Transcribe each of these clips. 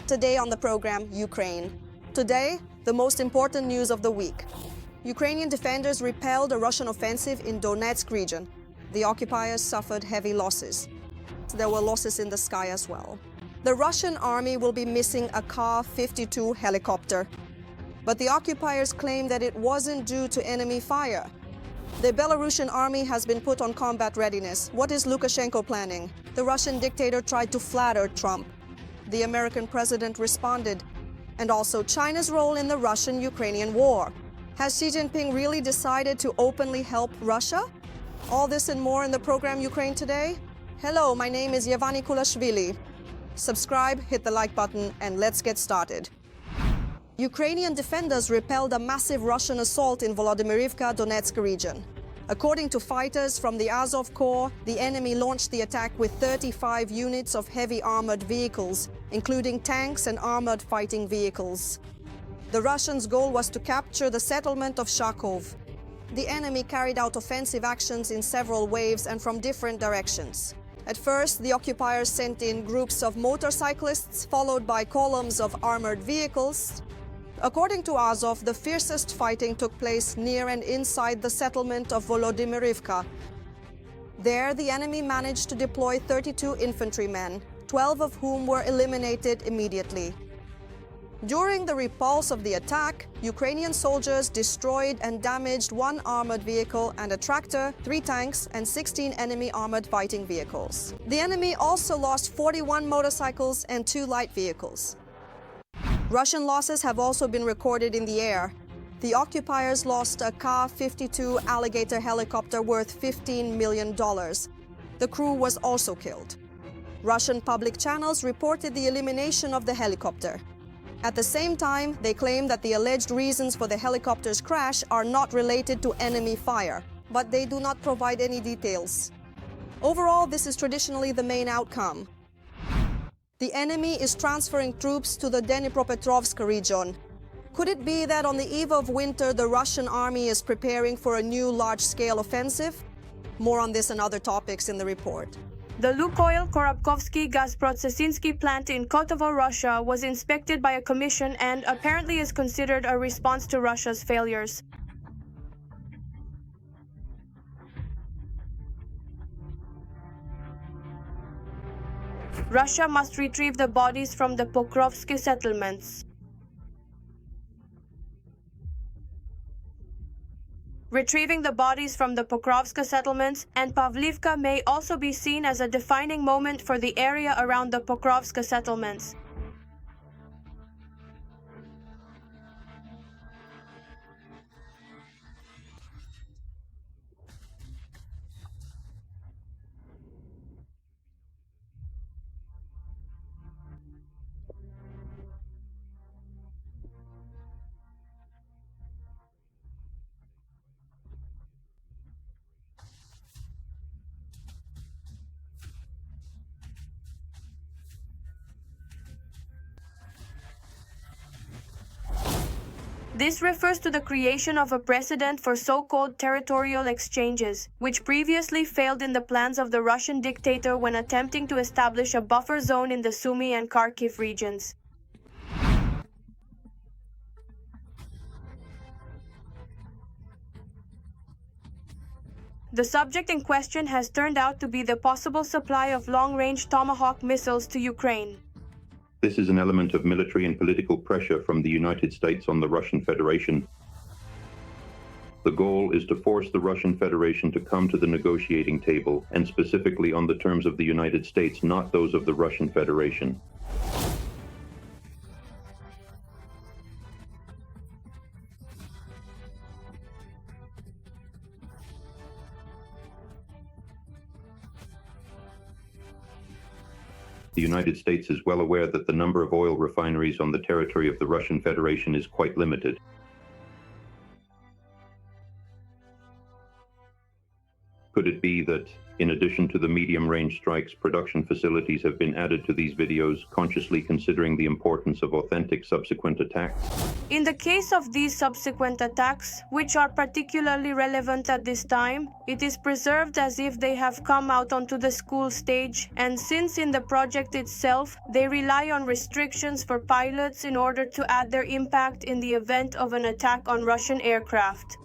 Today on the program, Ukraine. Today, the most important news of the week. Ukrainian defenders repelled a Russian offensive in Donetsk region. The occupiers suffered heavy losses. There were losses in the sky as well. The Russian army will be missing a Ka-52 helicopter. But the occupiers claim that it wasn't due to enemy fire. The Belarusian army has been put on combat readiness. What is Lukashenko planning? The Russian dictator tried to flatter Trump. The American president responded. And also China's role in the Russian-Ukrainian war. Has Xi Jinping really decided to openly help Russia? All this and more in the program Ukraine Today. Hello, my name is Yevgeny Kulashvili. Subscribe, hit the like button, and let's get started. Ukrainian defenders repelled a massive Russian assault in Volodymyrivka, Donetsk region. According to fighters from the Azov Corps, the enemy launched the attack with 35 units of heavy armored vehicles, including tanks and armored fighting vehicles. The Russians' goal was to capture the settlement of Sharkov. The enemy carried out offensive actions in several waves and from different directions. At first, the occupiers sent in groups of motorcyclists, followed by columns of armored vehicles. According to Azov, the fiercest fighting took place near and inside the settlement of Volodymyrivka. There, the enemy managed to deploy 32 infantrymen, 12 of whom were eliminated immediately. During the repulse of the attack, Ukrainian soldiers destroyed and damaged one armored vehicle and a tractor, 3 tanks, and 16 enemy armored fighting vehicles. The enemy also lost 41 motorcycles and 2 light vehicles. Russian losses have also been recorded in the air. The occupiers lost a Ka-52 Alligator helicopter worth $15 million. The crew was also killed. Russian public channels reported the elimination of the helicopter. At the same time, they claim that the alleged reasons for the helicopter's crash are not related to enemy fire, but they do not provide any details. Overall, this is traditionally the main outcome. The enemy is transferring troops to the Dnipropetrovsk region. Could it be that on the eve of winter, the Russian army is preparing for a new large-scale offensive? More on this and other topics in the report. The Lukoil Korobkovsky Gazprocessinsky plant in Kotovo, Russia, was inspected by a commission and apparently is considered a response to Russia's failures. Russia must retrieve the bodies from the Pokrovsky settlements. Retrieving the bodies from the Pokrovska settlements and Pavlivka may also be seen as a defining moment for the area around the Pokrovska settlements. This refers to the creation of a precedent for so-called territorial exchanges, which previously failed in the plans of the Russian dictator when attempting to establish a buffer zone in the Sumy and Kharkiv regions. The subject in question has turned out to be the possible supply of long-range Tomahawk missiles to Ukraine. This is an element of military and political pressure from the United States on the Russian Federation. The goal is to force the Russian Federation to come to the negotiating table, and specifically on the terms of the United States, not those of the Russian Federation. The United States is well aware that the number of oil refineries on the territory of the Russian Federation is quite limited. Could it be that, in addition to the medium-range strikes, production facilities have been added to these videos, consciously considering the importance of authentic subsequent attacks? In the case of these subsequent attacks, which are particularly relevant at this time, it is preserved as if they have come out onto the school stage, and since in the project itself, they rely on restrictions for pilots in order to add their impact in the event of an attack on Russian aircraft.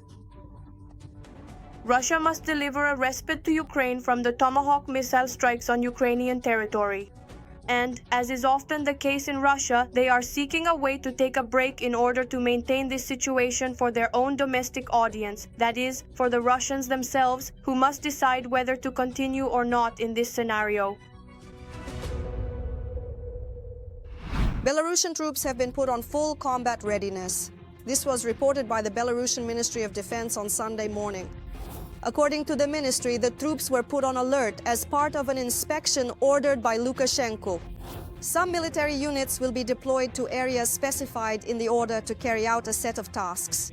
Russia must deliver a respite to Ukraine from the Tomahawk missile strikes on Ukrainian territory. And, as is often the case in Russia, they are seeking a way to take a break in order to maintain this situation for their own domestic audience, that is, for the Russians themselves, who must decide whether to continue or not in this scenario. Belarusian troops have been put on full combat readiness. This was reported by the Belarusian Ministry of Defense on Sunday morning. According to the ministry, the troops were put on alert as part of an inspection ordered by Lukashenko. Some military units will be deployed to areas specified in the order to carry out a set of tasks.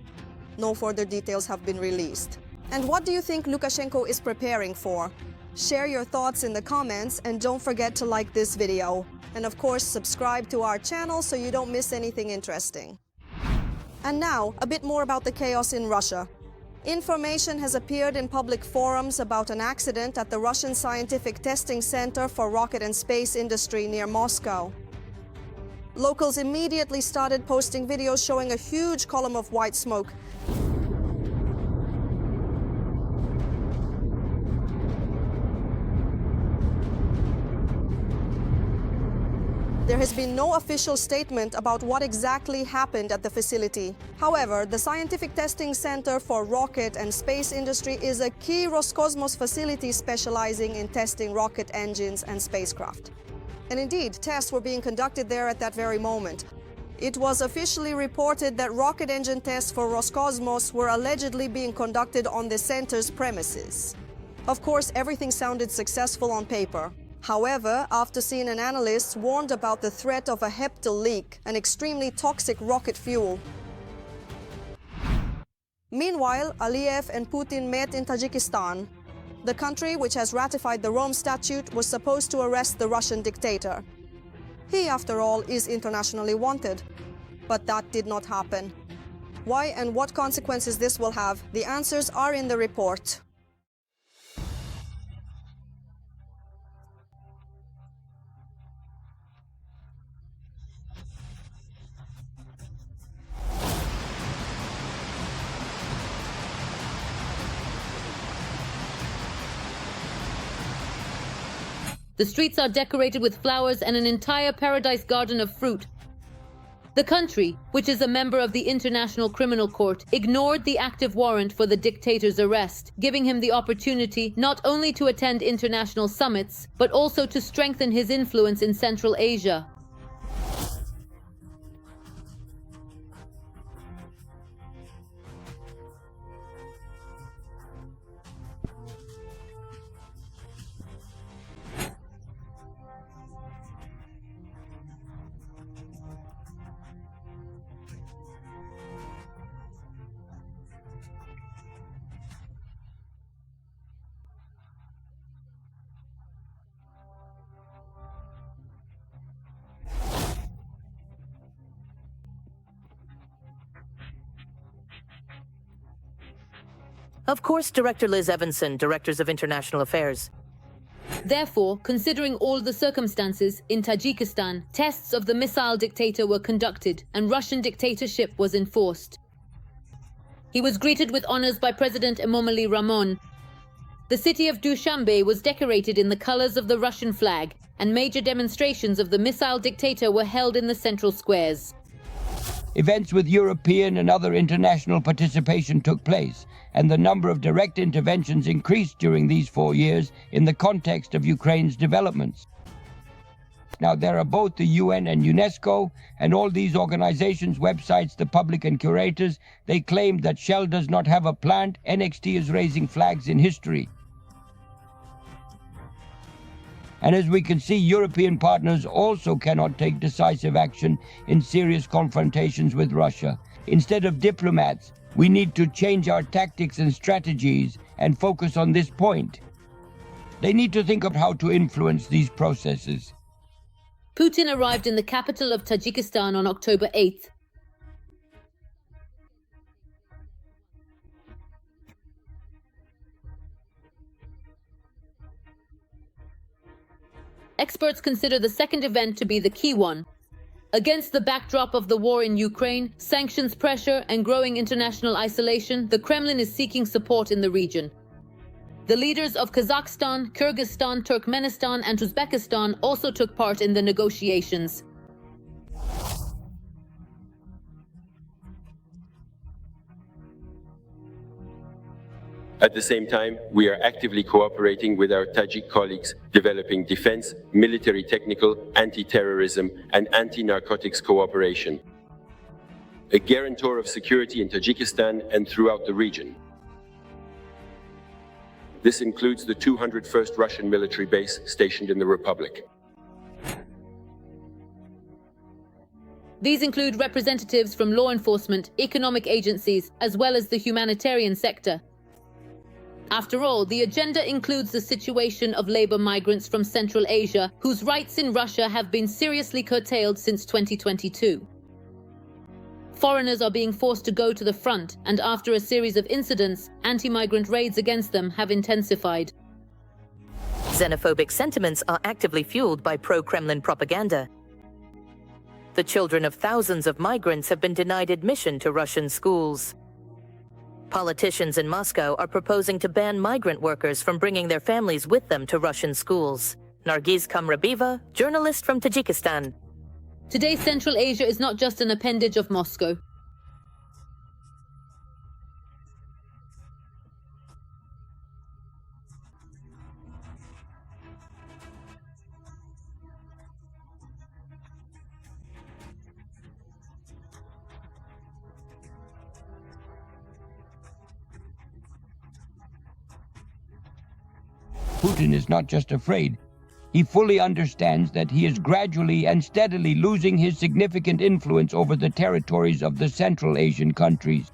No further details have been released. And what do you think Lukashenko is preparing for? Share your thoughts in the comments and don't forget to like this video. And of course, subscribe to our channel so you don't miss anything interesting. And now, a bit more about the chaos in Russia. Information has appeared in public forums about an accident at the Russian Scientific Testing Center for Rocket and Space Industry near Moscow. Locals immediately started posting videos showing a huge column of white smoke. There has been no official statement about what exactly happened at the facility. However, the Scientific Testing Center for Rocket and Space Industry is a key Roscosmos facility specializing in testing rocket engines and spacecraft. And indeed, tests were being conducted there at that very moment. It was officially reported that rocket engine tests for Roscosmos were allegedly being conducted on the center's premises. Of course, everything sounded successful on paper. However, after seeing an analyst warned about the threat of a repelled leak, an extremely toxic rocket fuel. Meanwhile, Aliyev and Putin met in Tajikistan. The country, which has ratified the Rome Statute, was supposed to arrest the Russian dictator. He, after all, is internationally wanted. But that did not happen. Why and what consequences this will have, the answers are in the report. The streets are decorated with flowers and an entire paradise garden of fruit. The country, which is a member of the International Criminal Court, ignored the active warrant for the dictator's arrest, giving him the opportunity not only to attend international summits, but also to strengthen his influence in Central Asia. Of course, Director Liz Evanson, Directors of International Affairs. Therefore, considering all the circumstances, in Tajikistan, tests of the missile dictator were conducted and Russian dictatorship was enforced. He was greeted with honors by President Emomali Rahmon. The city of Dushanbe was decorated in the colors of the Russian flag, and major demonstrations of the missile dictator were held in the central squares. Events with European and other international participation took place, and the number of direct interventions increased during these 4 years in the context of Ukraine's developments. Now, there are both the UN and UNESCO, and all these organizations' websites, the public and curators, they claim that Shell does not have a plant. NXT is raising flags in history. And as we can see, European partners also cannot take decisive action in serious confrontations with Russia. Instead of diplomats, We need to change our tactics and strategies and focus on this point. They need to think of how to influence these processes. Putin arrived in the capital of Tajikistan on October 8th. Experts consider the second event to be the key one. Against the backdrop of the war in Ukraine, sanctions pressure, and growing international isolation, the Kremlin is seeking support in the region. The leaders of Kazakhstan, Kyrgyzstan, Turkmenistan, and Uzbekistan also took part in the negotiations. At the same time, we are actively cooperating with our Tajik colleagues, developing defense, military technical, anti-terrorism, and anti-narcotics cooperation. A guarantor of security in Tajikistan and throughout the region. This includes the 201st Russian military base stationed in the Republic. These include representatives from law enforcement, economic agencies, as well as the humanitarian sector. After all, the agenda includes the situation of labor migrants from Central Asia, whose rights in Russia have been seriously curtailed since 2022. Foreigners are being forced to go to the front, and after a series of incidents, anti-migrant raids against them have intensified. Xenophobic sentiments are actively fueled by pro-Kremlin propaganda. The children of thousands of migrants have been denied admission to Russian schools. Politicians in Moscow are proposing to ban migrant workers from bringing their families with them to Russian schools. Nargiz Kamrabieva, journalist from Tajikistan. Today, Central Asia is not just an appendage of Moscow. Putin is not just afraid. He fully understands that he is gradually and steadily losing his significant influence over the territories of the Central Asian countries.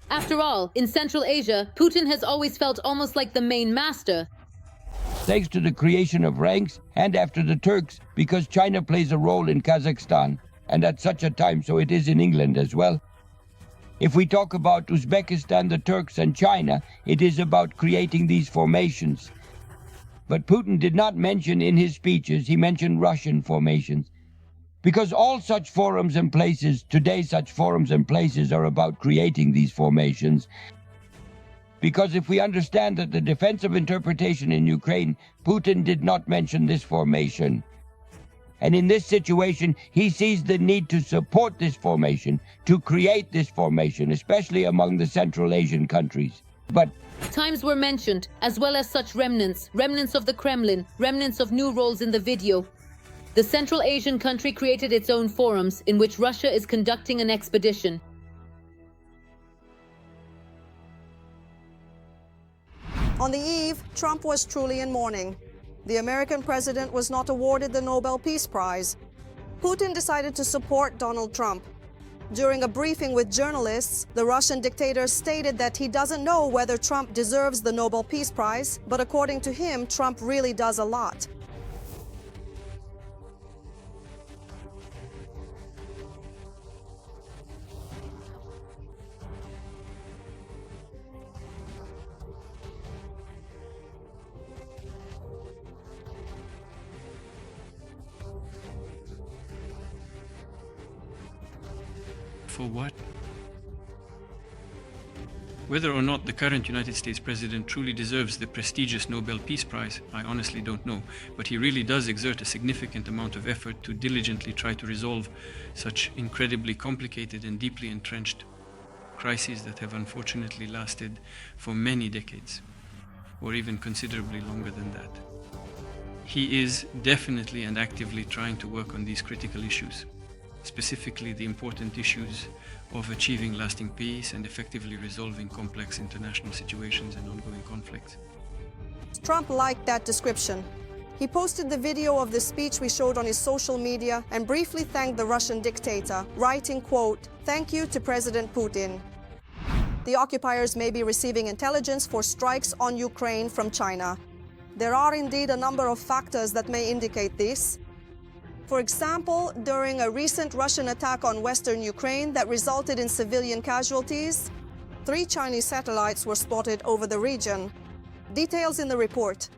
After all, in Central Asia, Putin has always felt almost like the main master. Thanks to the creation of ranks, and after the Turks, because China plays a role in Kazakhstan, and at such a time, so it is in England as well. If we talk about Uzbekistan, the Turks, and China, it is about creating these formations. But Putin did not mention in his speeches, he mentioned Russian formations. Because all such forums and places, today such forums and places are about creating these formations. Because if we understand that the defensive interpretation in Ukraine, Putin did not mention this formation. And in this situation, he sees the need to support this formation, to create this formation, especially among the Central Asian countries. But times were mentioned, as well as such remnants of the Kremlin, remnants of new roles in the video. The Central Asian country created its own forums in which Russia is conducting an expedition. On the eve, Trump was truly in mourning. The American president was not awarded the Nobel Peace Prize. Putin decided to support Donald Trump. During a briefing with journalists, the Russian dictator stated that he doesn't know whether Trump deserves the Nobel Peace Prize, but according to him, Trump really does a lot. For what? Whether or not the current United States president truly deserves the prestigious Nobel Peace Prize, I honestly don't know, but he really does exert a significant amount of effort to diligently try to resolve such incredibly complicated and deeply entrenched crises that have unfortunately lasted for many decades, or even considerably longer than that. He is definitely and actively trying to work on these critical issues, specifically the important issues of achieving lasting peace and effectively resolving complex international situations and ongoing conflicts. Trump liked that description. He posted the video of the speech we showed on his social media and briefly thanked the Russian dictator, writing, quote, "Thank you to President Putin." The occupiers may be receiving intelligence for strikes on Ukraine from China. There are indeed a number of factors that may indicate this. For example, during a recent Russian attack on western Ukraine that resulted in civilian casualties, 3 Chinese satellites were spotted over the region. Details in the report.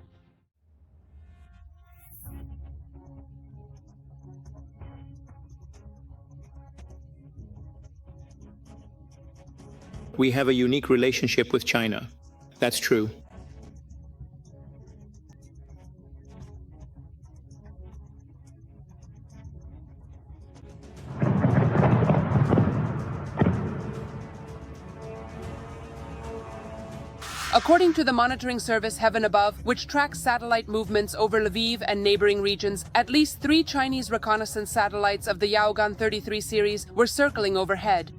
We have a unique relationship with China. That's true. According to the monitoring service Heaven Above, which tracks satellite movements over Lviv and neighboring regions, at least 3 Chinese reconnaissance satellites of the Yaogan 33 series were circling overhead.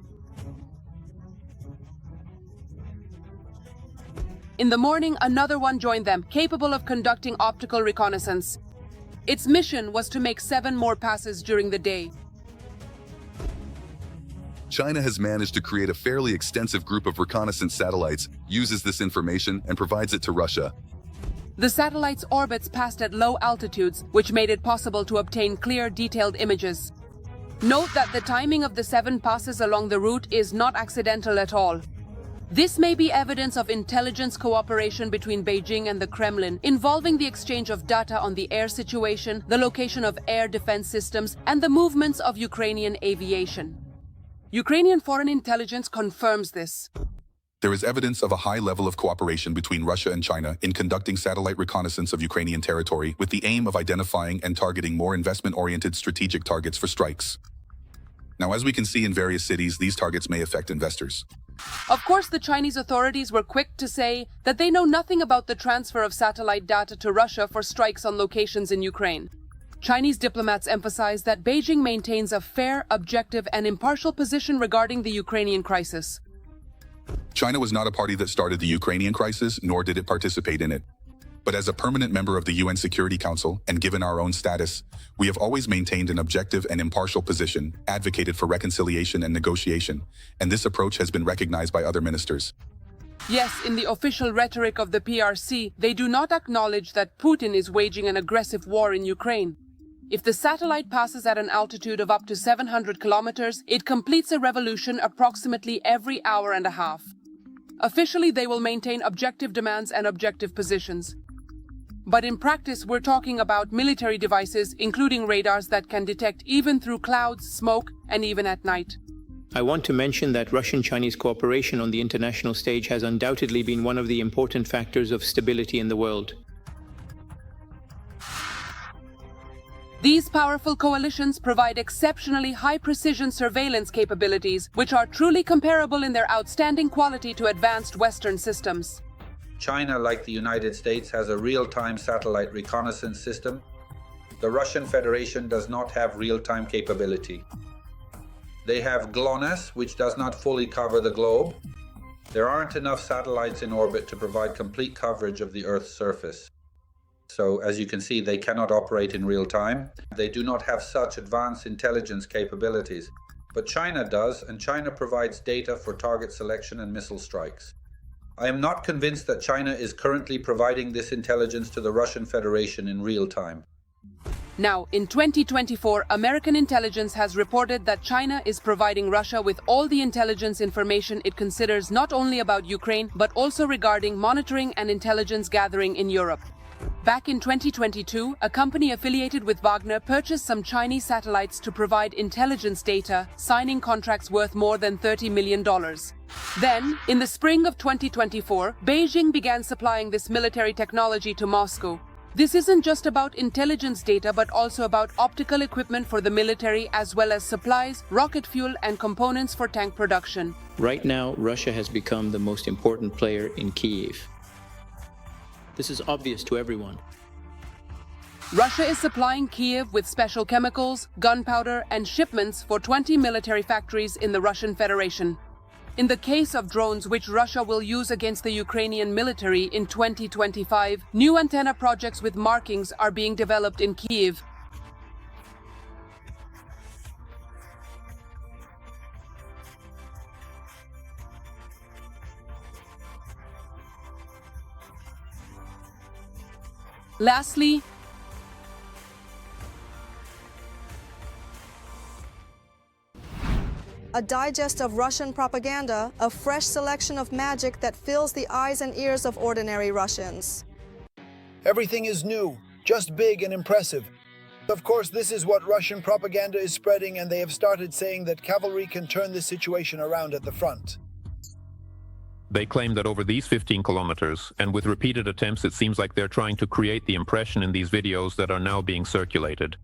In the morning, another one joined them, capable of conducting optical reconnaissance. Its mission was to make 7 more passes during the day. China has managed to create a fairly extensive group of reconnaissance satellites, uses this information, and provides it to Russia. The satellites' orbits passed at low altitudes, which made it possible to obtain clear, detailed images. Note that the timing of the 7 passes along the route is not accidental at all. This may be evidence of intelligence cooperation between Beijing and the Kremlin, involving the exchange of data on the air situation, the location of air defense systems, and the movements of Ukrainian aviation. Ukrainian foreign intelligence confirms this. There is evidence of a high level of cooperation between Russia and China in conducting satellite reconnaissance of Ukrainian territory with the aim of identifying and targeting more investment-oriented strategic targets for strikes. Now, as we can see in various cities, these targets may affect investors. Of course, the Chinese authorities were quick to say that they know nothing about the transfer of satellite data to Russia for strikes on locations in Ukraine. Chinese diplomats emphasize that Beijing maintains a fair, objective, and impartial position regarding the Ukrainian crisis. China was not a party that started the Ukrainian crisis, nor did it participate in it. But as a permanent member of the UN Security Council, and given our own status, we have always maintained an objective and impartial position, advocated for reconciliation and negotiation, and this approach has been recognized by other ministers. Yes, in the official rhetoric of the PRC, they do not acknowledge that Putin is waging an aggressive war in Ukraine. If the satellite passes at an altitude of up to 700 kilometers, it completes a revolution approximately every hour and a half. Officially, they will maintain objective demands and objective positions. But in practice, we're talking about military devices, including radars that can detect even through clouds, smoke, and even at night. I want to mention that Russian-Chinese cooperation on the international stage has undoubtedly been one of the important factors of stability in the world. These powerful coalitions provide exceptionally high-precision surveillance capabilities, which are truly comparable in their outstanding quality to advanced Western systems. China, like the United States, has a real-time satellite reconnaissance system. The Russian Federation does not have real-time capability. They have GLONASS, which does not fully cover the globe. There aren't enough satellites in orbit to provide complete coverage of the Earth's surface. So, as you can see, they cannot operate in real time. They do not have such advanced intelligence capabilities. But China does, and China provides data for target selection and missile strikes. I am not convinced that China is currently providing this intelligence to the Russian Federation in real time. Now, in 2024, American intelligence has reported that China is providing Russia with all the intelligence information it considers not only about Ukraine, but also regarding monitoring and intelligence gathering in Europe. Back in 2022, a company affiliated with Wagner purchased some Chinese satellites to provide intelligence data, signing contracts worth more than $30 million. Then, in the spring of 2024, Beijing began supplying this military technology to Moscow. This isn't just about intelligence data, but also about optical equipment for the military, as well as supplies, rocket fuel, and components for tank production. Right now, Russia has become the most important player in Kyiv. This is obvious to everyone. Russia is supplying Kyiv with special chemicals, gunpowder, and shipments for 20 military factories in the Russian Federation. In the case of drones which Russia will use against the Ukrainian military in 2025, new antenna projects with markings are being developed in Kyiv. Lastly, a digest of Russian propaganda, a fresh selection of magic that fills the eyes and ears of ordinary Russians. Everything is new, just big and impressive. Of course, this is what Russian propaganda is spreading, and they have started saying that cavalry can turn this situation around at the front. They claim that over these 15 kilometers, and with repeated attempts, it seems like they're trying to create the impression in these videos that are now being circulated.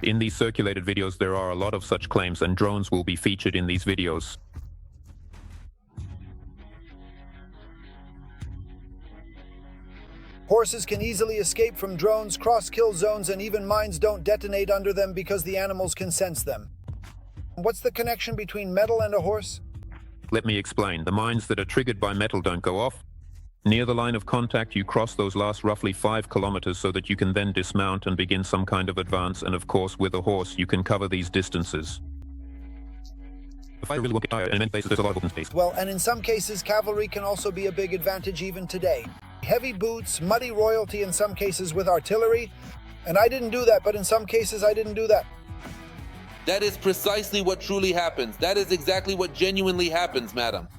In these circulated videos, there are a lot of such claims, and drones will be featured in these videos. Horses can easily escape from drones, cross kill zones, and even mines don't detonate under them because the animals can sense them. What's the connection between metal and a horse? Let me explain. The mines that are triggered by metal don't go off. Near the line of contact, you cross those last roughly 5 kilometers so that you can then dismount and begin some kind of advance, and of course, with a horse, you can cover these distances. Well, and in some cases, cavalry can also be a big advantage even today. Heavy boots, muddy royalty in some cases with artillery, and I didn't do that, but in some cases I didn't do that. That is precisely what truly happens. That is exactly what genuinely happens, madam.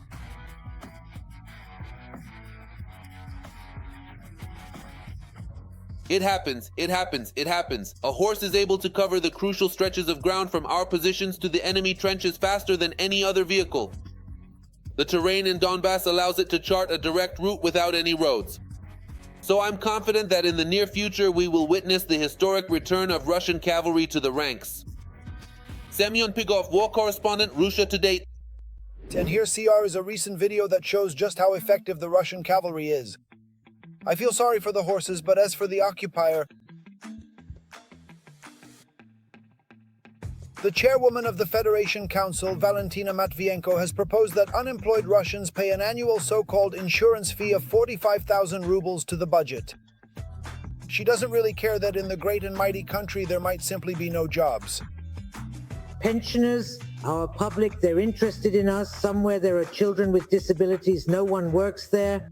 It happens, it happens, it happens. A horse is able to cover the crucial stretches of ground from our positions to the enemy trenches faster than any other vehicle. The terrain in Donbass allows it to chart a direct route without any roads. So I'm confident that in the near future we will witness the historic return of Russian cavalry to the ranks. Semyon Pigov, war correspondent, Russia Today. And here CR is a recent video that shows just how effective the Russian cavalry is. I feel sorry for the horses, but as for the occupier, the chairwoman of the Federation Council, Valentina Matvienko, has proposed that unemployed Russians pay an annual so-called insurance fee of 45,000 rubles to the budget. She doesn't really care that in the great and mighty country there might simply be no jobs. Pensioners, our public, they're interested in us. Somewhere there are children with disabilities, no one works there.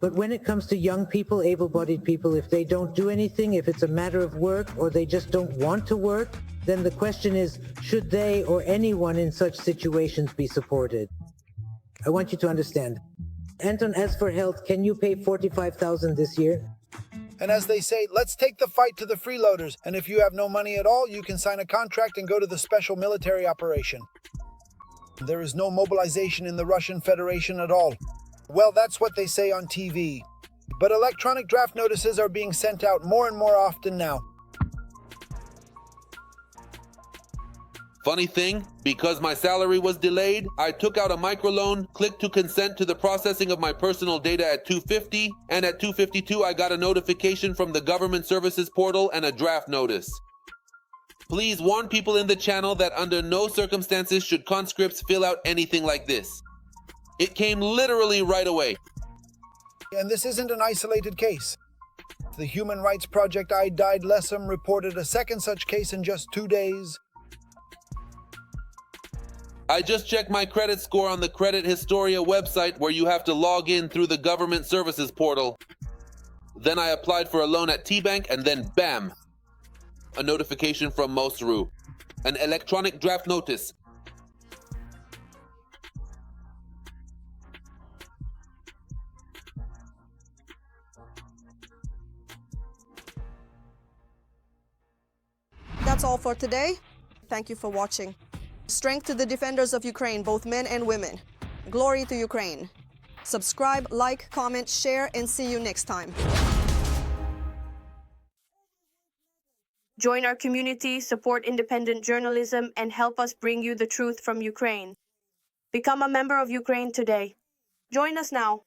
But when it comes to young people, able-bodied people, if they don't do anything, if it's a matter of work or they just don't want to work, then the question is, should they or anyone in such situations be supported? I want you to understand. Anton, as for health, can you pay 45,000 this year? And as they say, let's take the fight to the freeloaders. And if you have no money at all, you can sign a contract and go to the special military operation. There is no mobilization in the Russian Federation at all. Well, that's what they say on TV. But electronic draft notices are being sent out more and more often now. Funny thing, because my salary was delayed, I took out a microloan, clicked to consent to the processing of my personal data at 2:50, and at 2:52 I got a notification from the government services portal and a draft notice. Please warn people in the channel that under no circumstances should conscripts fill out anything like this. It came literally right away. And this isn't an isolated case. The Human Rights Project I Died Lessem reported a second such case in just 2 days. I just checked my credit score on the Credit Historia website where you have to log in through the government services portal. Then I applied for a loan at T-Bank and then bam! A notification from Mosru. An electronic draft notice. That's all for today. Thank you for watching. Strength to the defenders of Ukraine, both men and women. Glory to Ukraine. Subscribe, like, comment, share, and see you next time. Join our community, support independent journalism, and help us bring you the truth from Ukraine. Become a member of Ukraine today. Join us now.